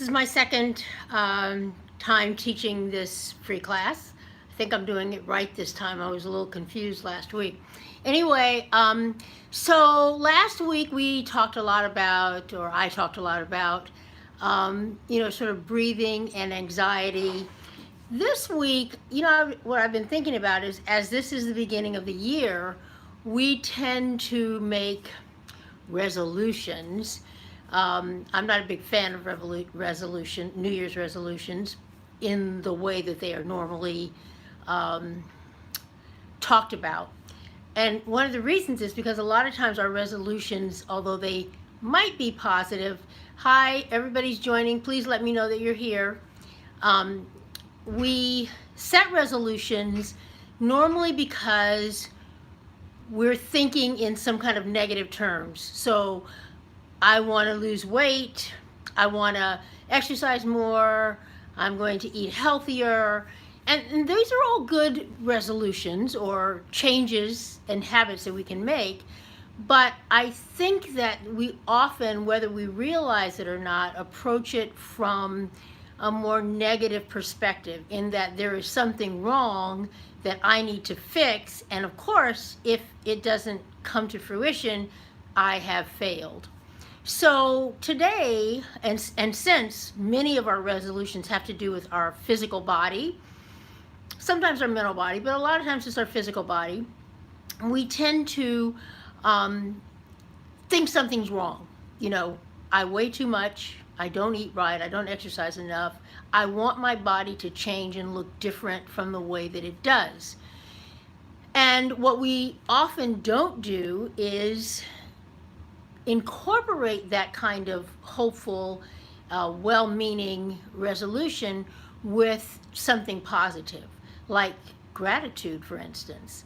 is my second time teaching this free class. I think I'm doing it right this time. I was a little confused last week. Anyway, so last week we talked a lot about, or I talked a lot about, sort of breathing and anxiety. This week, what I've been thinking about is, as this is the beginning of the year, we tend to make resolutions. I'm not a big fan of New Year's resolutions in the way that they are normally talked about. And one of the reasons is because a lot of times our resolutions, although they might be positive, hi, everybody's joining, please let me know that you're here. We set resolutions normally because we're thinking in some kind of negative terms. So I want to lose weight, I want to exercise more, I'm going to eat healthier. And these are all good resolutions or changes and habits that we can make. But I think that we often, whether we realize it or not, approach it from a more negative perspective, in that there is something wrong that I need to fix. And of course, if it doesn't come to fruition, I have failed. So today, and since many of our resolutions have to do with our physical body, sometimes our mental body, but a lot of times it's our physical body, we tend to think something's wrong. I weigh too much, I don't eat right, I don't exercise enough, I want my body to change and look different from the way that it does. And what we often don't do is incorporate that kind of hopeful, well-meaning resolution with something positive, like gratitude, for instance.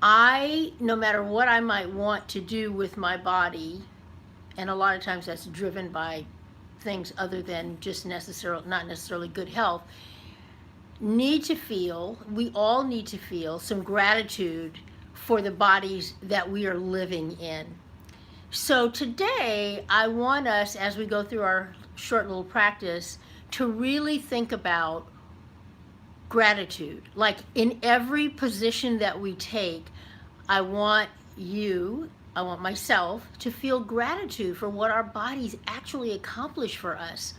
No matter what I might want to do with my body, and a lot of times that's driven by things other than just not necessarily good health, we all need to feel some gratitude for the bodies that we are living in. So today, I want us, as we go through our short little practice, to really think about gratitude. Like in every position that we take, I want myself to feel gratitude for what our bodies actually accomplish for us.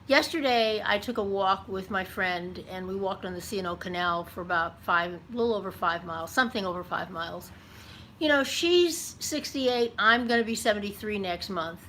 Yesterday, I took a walk with my friend, and we walked on the C&O Canal for about a little over 5 miles, something over 5 miles. She's 68, I'm going to be 73 next month.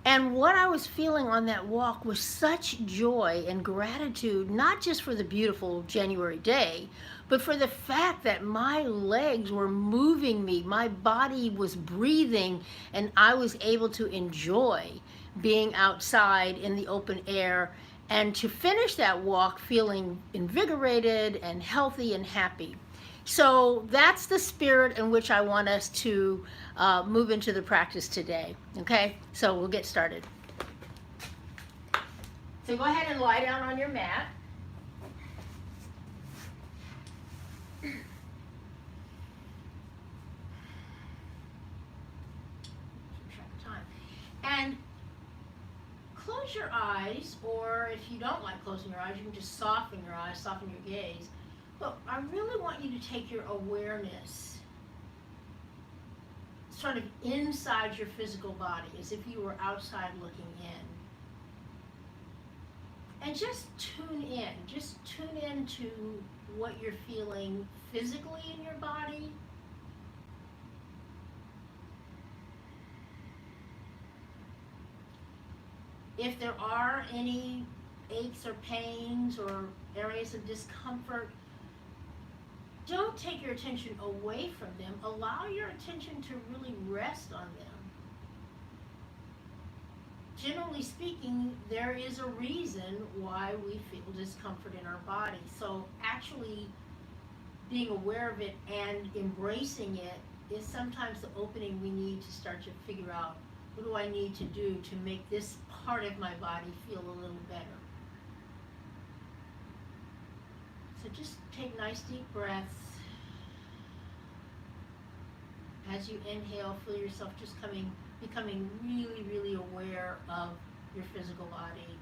And what I was feeling on that walk was such joy and gratitude, not just for the beautiful January day, but for the fact that my legs were moving me, my body was breathing, and I was able to enjoy being outside in the open air, and to finish that walk feeling invigorated and healthy and happy. So that's the spirit in which I want us to move into the practice today. Okay, so we'll get started. So go ahead and lie down on your mat. And close your eyes, or if you don't like closing your eyes, you can just soften your eyes, soften your gaze. Look, I really want you to take your awareness sort of inside your physical body, as if you were outside looking in. And just tune in. Just tune in to what you're feeling physically in your body. If there are any aches or pains or areas of discomfort, don't take your attention away from them. Allow your attention to really rest on them. Generally speaking, there is a reason why we feel discomfort in our body. So actually being aware of it and embracing it is sometimes the opening we need to start to figure out, what do I need to do to make this part of my body feel a little better? So just take nice deep breaths. As you inhale, feel yourself just becoming really, really aware of your physical body.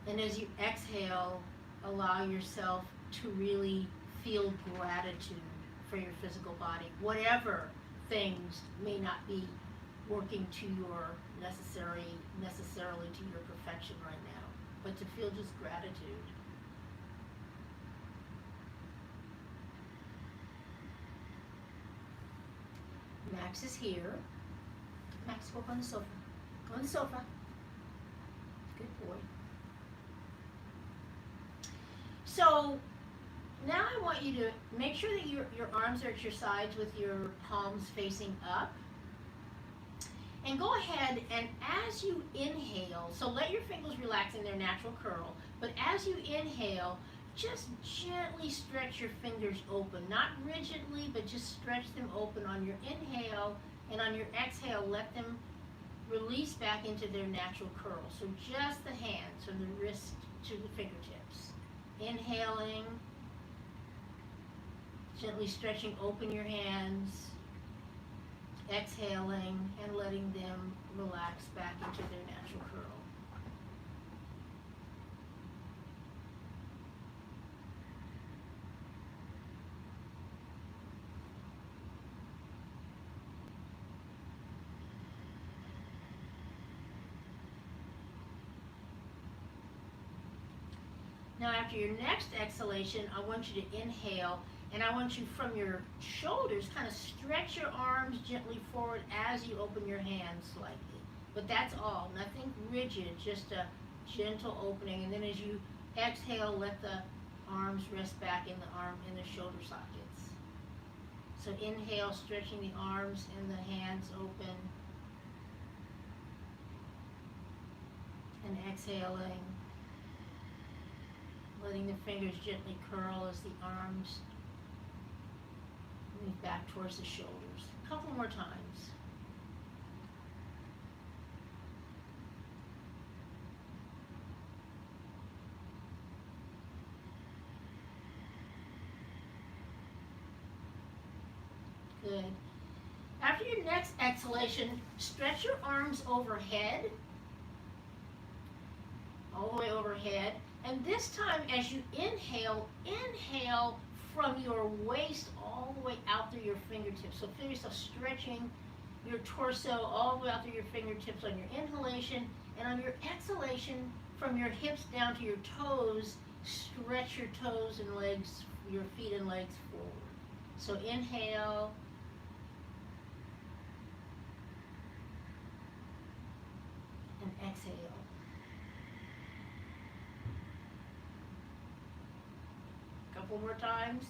And as you exhale, allow yourself to really feel gratitude for your physical body, whatever things may not be working to your necessarily to your perfection right now, but to feel just gratitude. Max is here. Max, go up on the sofa. Go on the sofa. Good boy. So now I want you to make sure that your arms are at your sides with your palms facing up. And go ahead and as you inhale, so let your fingers relax in their natural curl, but as you inhale, just gently stretch your fingers open, not rigidly, but just stretch them open on your inhale, and on your exhale, let them release back into their natural curl. So just the hands from the wrist to the fingertips. Inhaling, gently stretching open your hands, exhaling, and letting them relax back into their natural curl. Now after your next exhalation, I want you to inhale, and I want you from your shoulders, kind of stretch your arms gently forward as you open your hands slightly. But that's all, nothing rigid, just a gentle opening. And then as you exhale, let the arms rest back in the shoulder sockets. So inhale, stretching the arms and the hands open. And exhaling, letting the fingers gently curl as the arms move back towards the shoulders. A couple more times. Good. After your next exhalation, stretch your arms overhead, all the way overhead. And this time, as you inhale, inhale from your waist all the way out through your fingertips. So feel yourself stretching your torso all the way out through your fingertips on your inhalation. And on your exhalation, from your hips down to your toes, stretch your toes and legs, your feet and legs forward. So inhale. And exhale. Couple more times.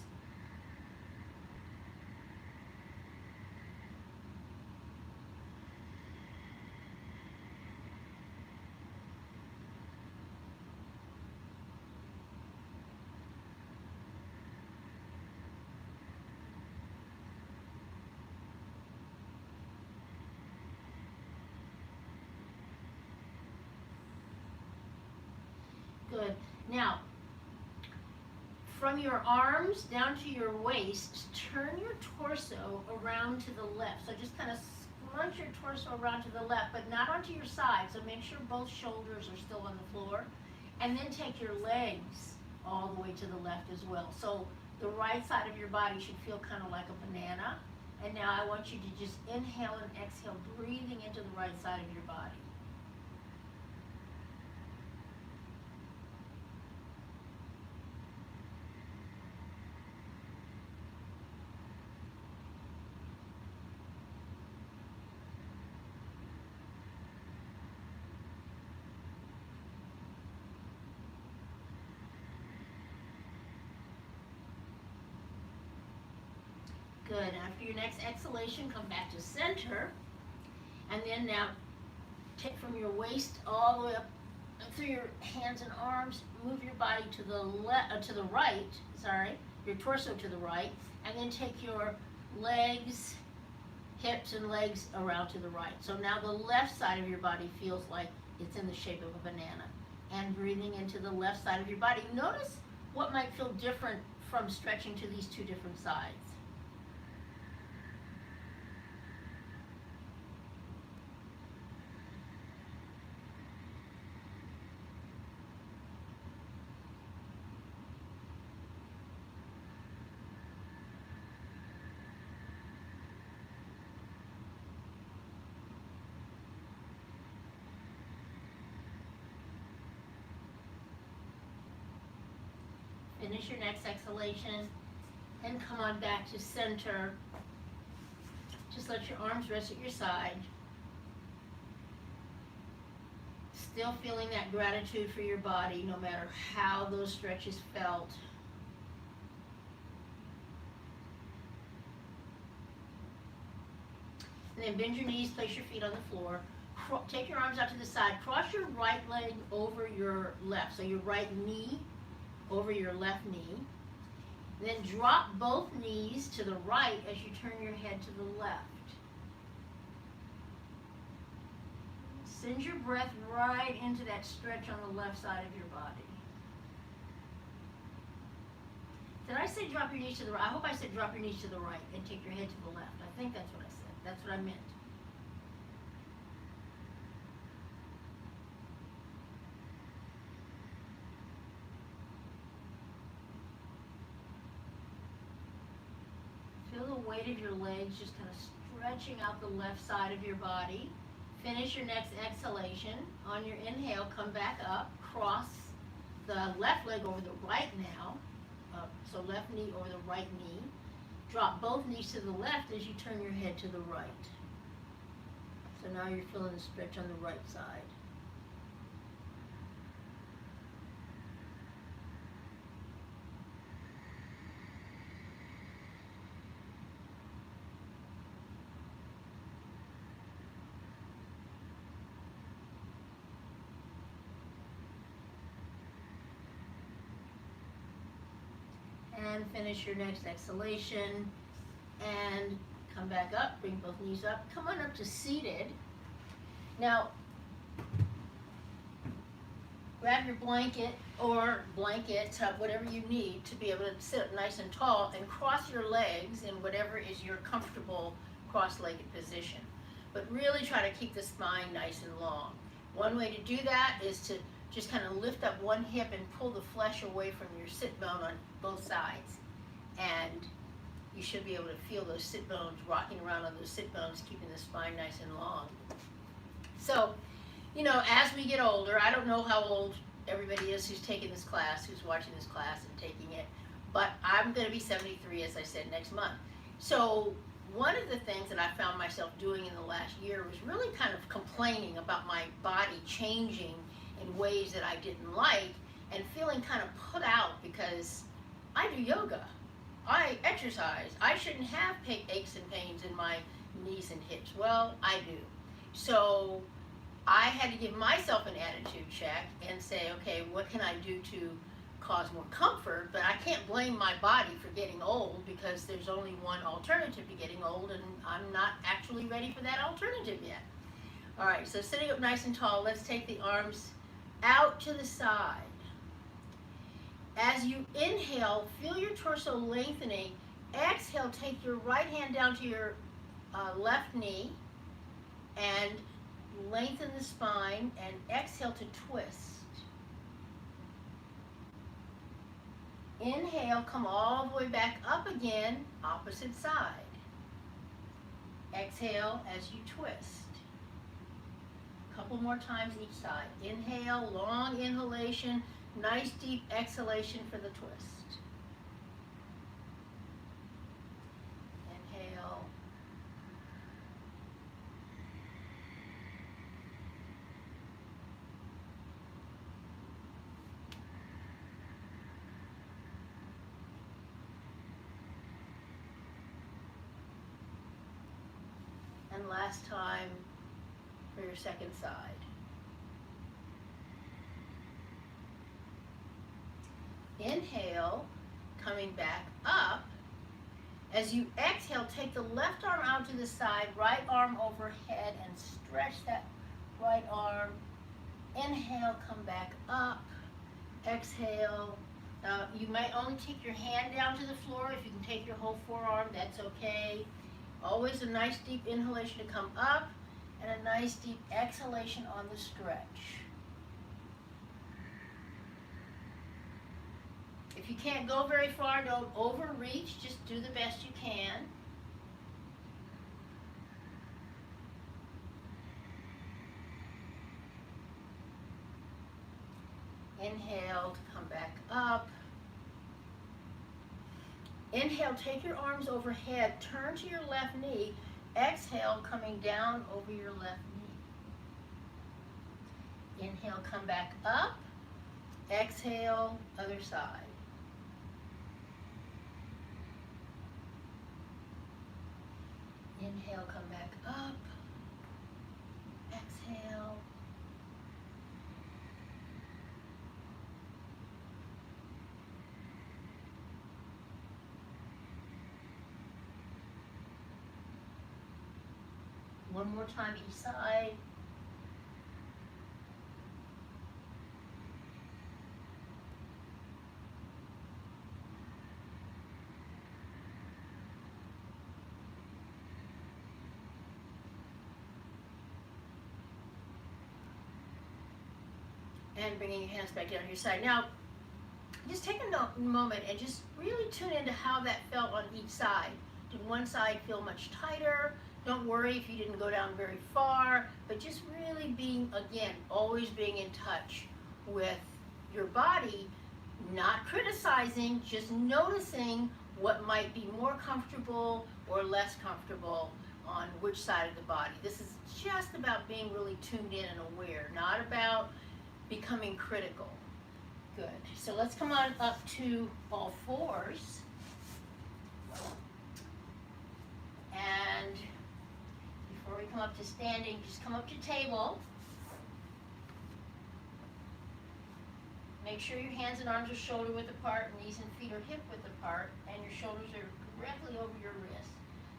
Good. Now, from your arms down to your waist, turn your torso around to the left. So just kind of scrunch your torso around to the left, but not onto your side. So make sure both shoulders are still on the floor. And then take your legs all the way to the left as well. So the right side of your body should feel kind of like a banana. And now I want you to just inhale and exhale, breathing into the right side of your body. Good. After your next exhalation, come back to center. And then now take from your waist all the way up through your hands and arms, move your body to the right, your torso to the right, and then take your legs, hips and legs around to the right. So now the left side of your body feels like it's in the shape of a banana. And breathing into the left side of your body. Notice what might feel different from stretching to these two different sides. Finish your next exhalation and come on back to center. Just let your arms rest at your side. Still feeling that gratitude for your body no matter how those stretches felt. And then bend your knees, place your feet on the floor. Take your arms out to the side. Cross your right leg over your left. So your right knee over your left knee. Then drop both knees to the right as you turn your head to the left. Send your breath right into that stretch on the left side of your body. Did I say drop your knees to the right? I hope I said drop your knees to the right and take your head to the left. I think that's what I said. That's what I meant. Feel the weight of your legs just kind of stretching out the left side of your body. Finish your next exhalation. On your inhale, come back up. Cross the left leg over the right now. So left knee over the right knee. Drop both knees to the left as you turn your head to the right. So now you're feeling the stretch on the right side. And finish your next exhalation and come back up, bring both knees up, come on up to seated. Now grab your blanket or blanket, whatever you need to be able to sit nice and tall, and cross your legs in whatever is your comfortable cross-legged position. But really try to keep the spine nice and long. One way to do that is to just kind of lift up one hip and pull the flesh away from your sit bone on both sides. And you should be able to feel those sit bones rocking around on those sit bones, keeping the spine nice and long. So, you know, as we get older, I don't know how old everybody is who's taking this class, who's watching this class and taking it, but I'm going to be 73, as I said, next month. So one of the things that I found myself doing in the last year was really kind of complaining about my body changing in ways that I didn't like, and feeling kind of put out because I do yoga, I exercise, I shouldn't have aches and pains in my knees and hips. Well, I do. So I had to give myself an attitude check and say, okay, what can I do to cause more comfort? But I can't blame my body for getting old, because there's only one alternative to getting old, and I'm not actually ready for that alternative yet. All right, so sitting up nice and tall, let's take the arms out to the side. As you inhale, feel your torso lengthening. Exhale, take your right hand down to your left knee and lengthen the spine, and exhale to twist. Inhale, come all the way back up again, opposite side. Exhale as you twist. Couple more times each side. Inhale, long inhalation, nice deep exhalation for the twist. Inhale. And last time for your second side. Inhale, coming back up. As you exhale, take the left arm out to the side, right arm overhead, and stretch that right arm. Inhale, come back up. Exhale. Now, you might only take your hand down to the floor. If you can take your whole forearm, that's okay. Always a nice deep inhalation to come up, and a nice deep exhalation on the stretch. If you can't go very far, don't overreach. Just do the best you can. Inhale to come back up. Inhale, take your arms overhead, turn to your left knee. Exhale, coming down over your left knee. Inhale, come back up. Exhale, other side. Inhale, come back up. Exhale. One more time each side. And bringing your hands back down to your side. Now, just take a moment and just really tune into how that felt on each side. Did one side feel much tighter? Don't worry if you didn't go down very far, but just really being, again, always being in touch with your body, not criticizing, just noticing what might be more comfortable or less comfortable on which side of the body. This is just about being really tuned in and aware, not about becoming critical. Good. So let's come on up to all fours. And before we come up to standing, just come up to table. Make sure your hands and arms are shoulder width apart, knees and feet are hip width apart, and your shoulders are directly over your wrist.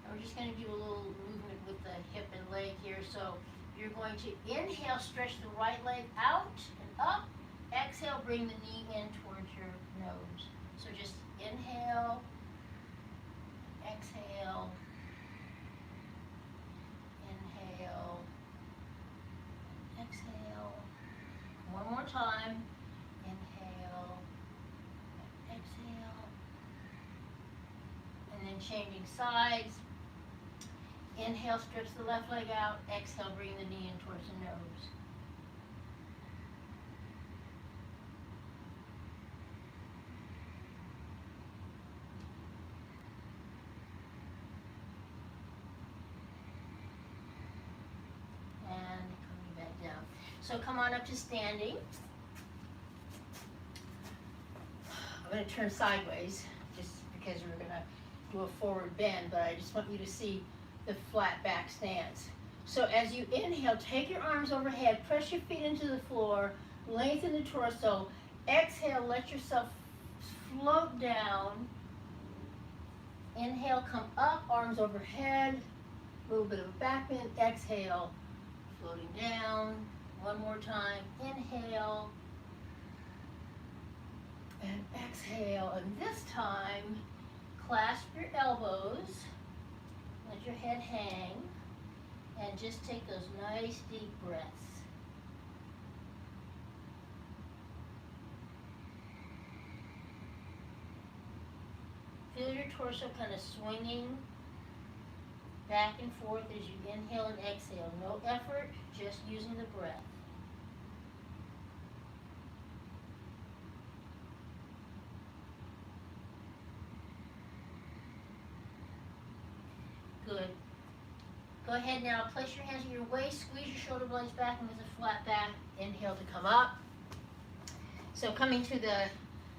And we're just going to do a little movement with the hip and leg here. So you're going to inhale, stretch the right leg out and up. Exhale, bring the knee in towards your nose. So just inhale, exhale, inhale, exhale. One more time. Inhale, exhale. And then changing sides. Inhale, stretch the left leg out. Exhale, bring the knee in towards the nose. And coming back down. So come on up to standing. I'm going to turn sideways just because we're going to do a forward bend, but I just want you to see the flat back stance. So as you inhale, take your arms overhead, press your feet into the floor, lengthen the torso. Exhale, let yourself float down. Inhale, come up, arms overhead, a little bit of a back bend. Exhale, floating down. One more time. Inhale and exhale. And this time, clasp your elbows. Let your head hang, and just take those nice deep breaths. Feel your torso kind of swinging back and forth as you inhale and exhale. No effort, just using the breath. Good. Go ahead now, place your hands on your waist, squeeze your shoulder blades back and with a flat back. Inhale to come up. So coming to the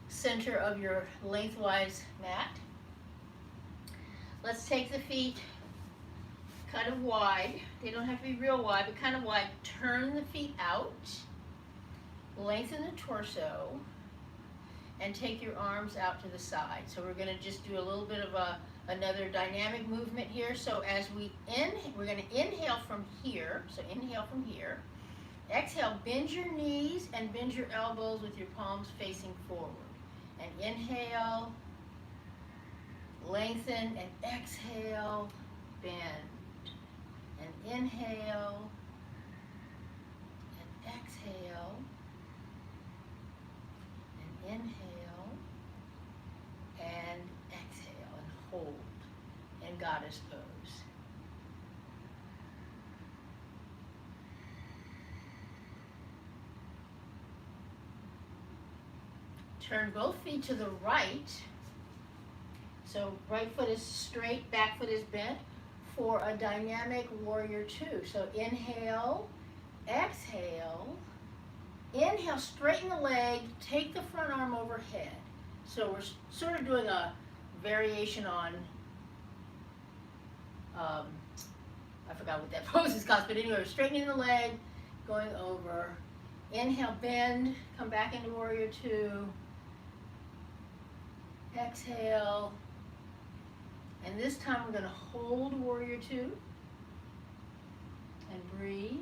center of your lengthwise mat. Let's take the feet kind of wide. They don't have to be real wide, but kind of wide. Turn the feet out. Lengthen the torso. And take your arms out to the side. So we're going to just do a little bit of another dynamic movement here. So as we we're going to inhale from here. So inhale from here. Exhale, bend your knees and bend your elbows with your palms facing forward. And inhale, lengthen, and exhale, bend. And inhale, and exhale, and inhale, and exhale, and hold in goddess pose. Turn both feet to the right. So right foot is straight, back foot is bent for a dynamic warrior two. So inhale, exhale, inhale, straighten the leg, take the front arm overhead. So we're sort of doing a variation on, I forgot what that pose is called, but anyway, we're straightening the leg, going over. Inhale, bend, come back into warrior two. Exhale. And this time we're going to hold warrior two and breathe.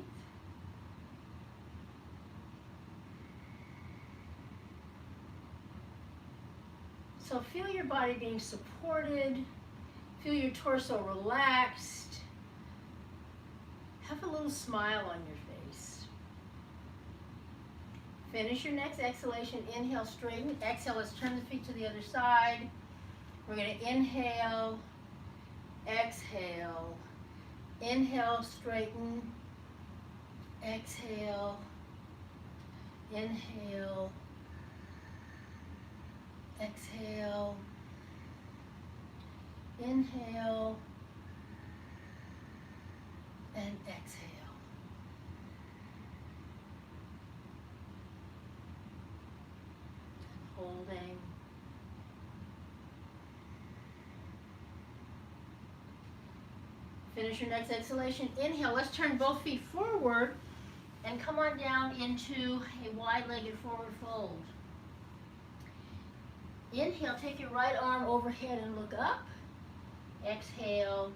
So feel your body being supported, feel your torso relaxed, have a little smile on your face. Finish your next exhalation, inhale, straighten, exhale, let's turn the feet to the other side. We're going to inhale, exhale, inhale, straighten, exhale, inhale, exhale, inhale, and exhale. Holding. Finish your next exhalation. Inhale, let's turn both feet forward and come on down into a wide-legged forward fold. Inhale, take your right arm overhead and look up. Exhale.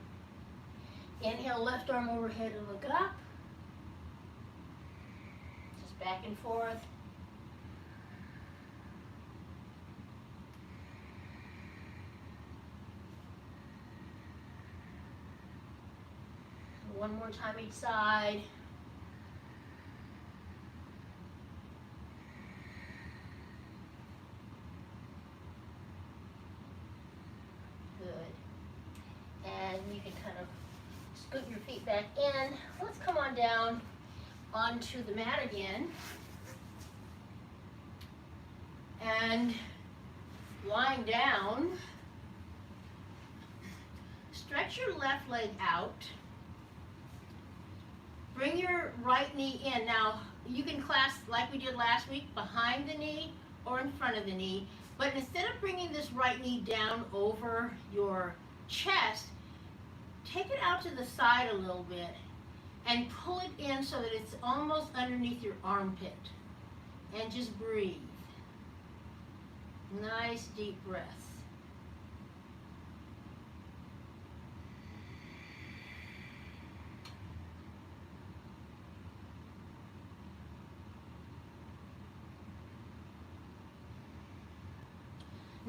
Inhale, left arm overhead and look up. Just back and forth. One more time each side. Good. And you can kind of scoot your feet back in. Let's come on down onto the mat again. And lying down, stretch your left leg out. Bring your right knee in. Now, you can clasp like we did last week, behind the knee or in front of the knee. But instead of bringing this right knee down over your chest, take it out to the side a little bit and pull it in so that it's almost underneath your armpit. And just breathe. Nice deep breaths.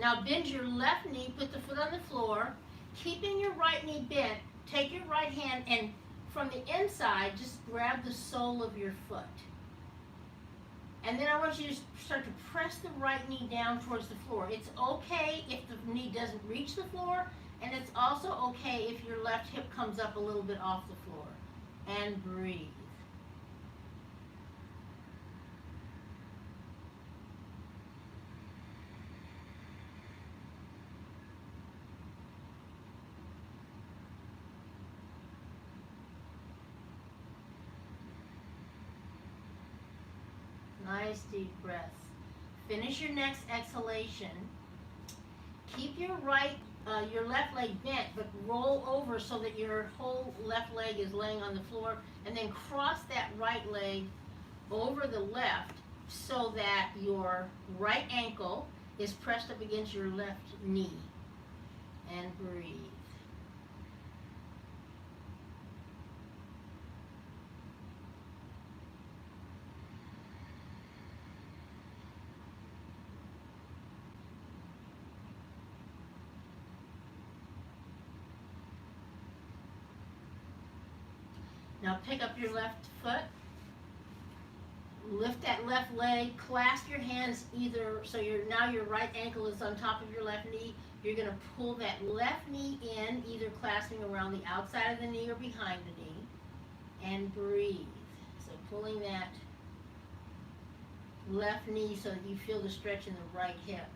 Now bend your left knee, put the foot on the floor, keeping your right knee bent. Take your right hand and from the inside, just grab the sole of your foot. And then I want you to start to press the right knee down towards the floor. It's okay if the knee doesn't reach the floor, and it's also okay if your left hip comes up a little bit off the floor. And breathe. Nice deep breaths. Finish your next exhalation. Keep your left leg bent, but roll over so that your whole left leg is laying on the floor, and then cross that right leg over the left so that your right ankle is pressed up against your left knee. And breathe. Now pick up your left foot, lift that left leg, clasp your hands either, so now your right ankle is on top of your left knee. You're going to pull that left knee in, either clasping around the outside of the knee or behind the knee, and breathe. So pulling that left knee so that you feel the stretch in the right hip.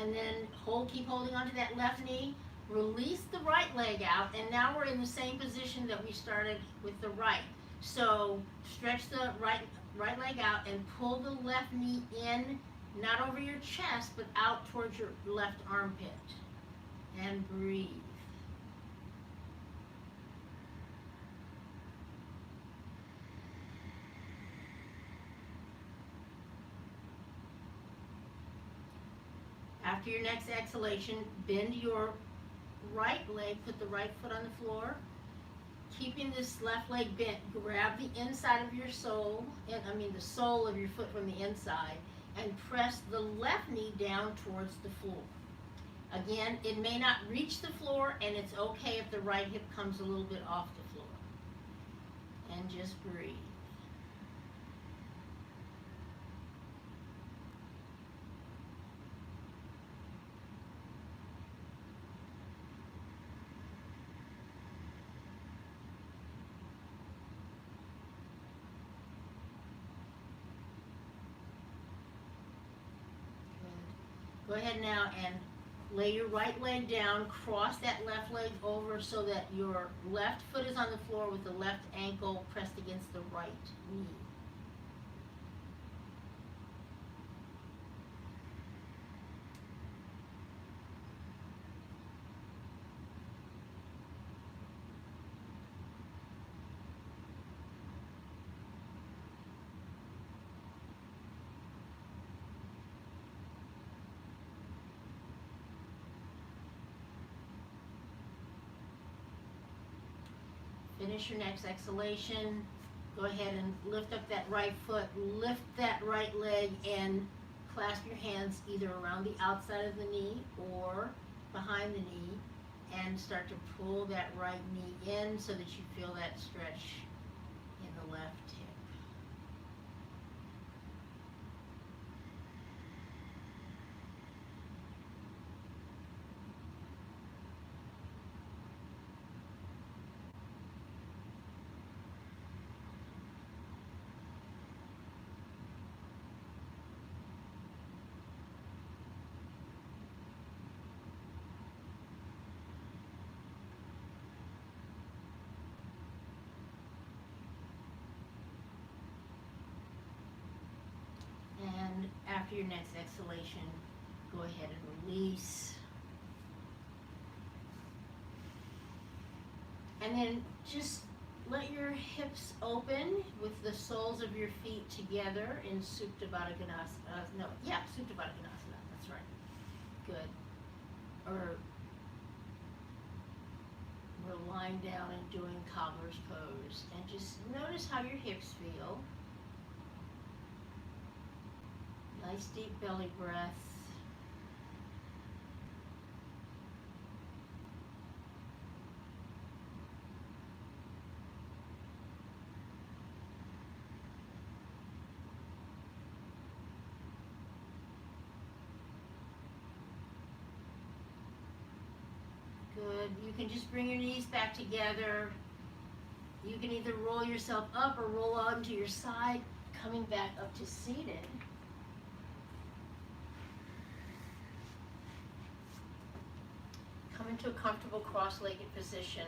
And then keep holding onto that left knee. Release the right leg out, and now we're in the same position that we started with the right. So stretch the right leg out and pull the left knee in, not over your chest, but out towards your left armpit. And breathe. After your next exhalation, bend your right leg, put the right foot on the floor. Keeping this left leg bent, grab the inside of your sole, the sole of your foot from the inside, and press the left knee down towards the floor. Again, it may not reach the floor, and it's okay if the right hip comes a little bit off the floor. And just breathe. Go ahead now and lay your right leg down, cross that left leg over so that your left foot is on the floor with the left ankle pressed against the right knee. Finish your next exhalation. Go ahead and lift up that right foot, lift that right leg, and clasp your hands either around the outside of the knee or behind the knee, and start to pull that right knee in so that you feel that stretch in the left hip. And after your next exhalation, go ahead and release. And then just let your hips open with the soles of your feet together in Supta Baddha Konasana. Supta Baddha Konasana. That's right. Good. Or we're lying down and doing cobbler's pose. And just notice how your hips feel. Nice deep belly breath. Good. You can just bring your knees back together. You can either roll yourself up or roll onto your side, coming back up to seated. Come into a comfortable cross-legged position.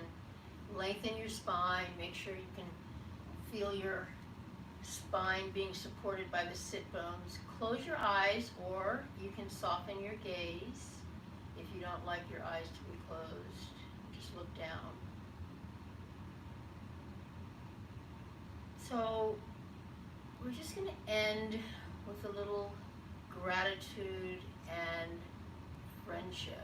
Lengthen your spine. Make sure you can feel your spine being supported by the sit bones. Close your eyes, or you can soften your gaze if you don't like your eyes to be closed. Just look down. So we're just going to end with a little gratitude and friendship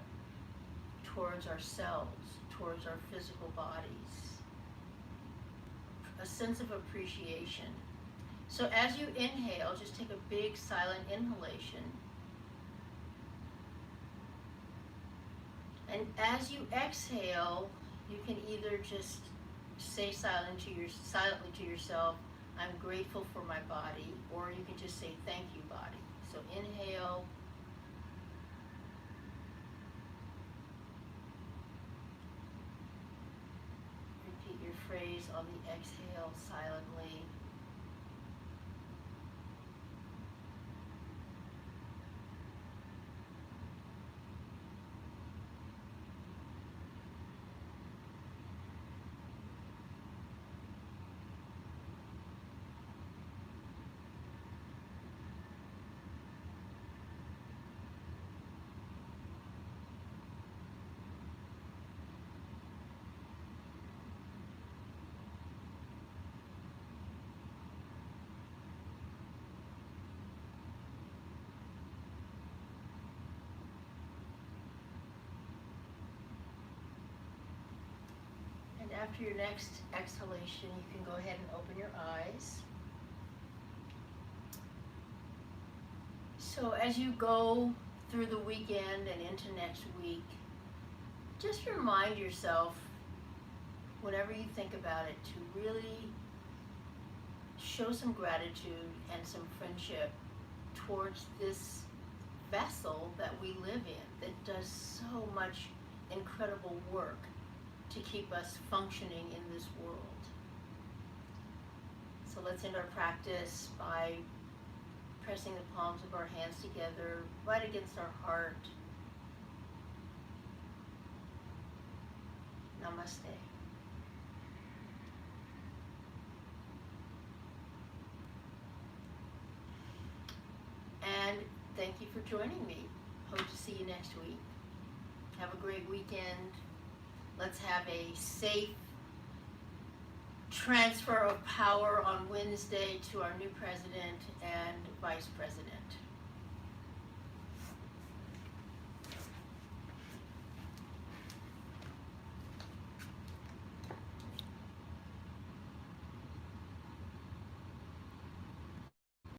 towards ourselves, towards our physical bodies. A sense of appreciation. So as you inhale, just take a big silent inhalation. And as you exhale, you can either just say silently to yourself, I'm grateful for my body, or you can just say, thank you, body. So inhale. Repeat your phrase on the exhale silently. after your next exhalation, you can go ahead and open your eyes. So as you go through the weekend and into next week, just remind yourself, whenever you think about it, to really show some gratitude and some friendship towards this vessel that we live in that does so much incredible work to keep us functioning in this world. So let's end our practice by pressing the palms of our hands together right against our heart. Namaste. And thank you for joining me. Hope to see you next week. Have a great weekend. Let's have a safe transfer of power on Wednesday to our new president and vice president.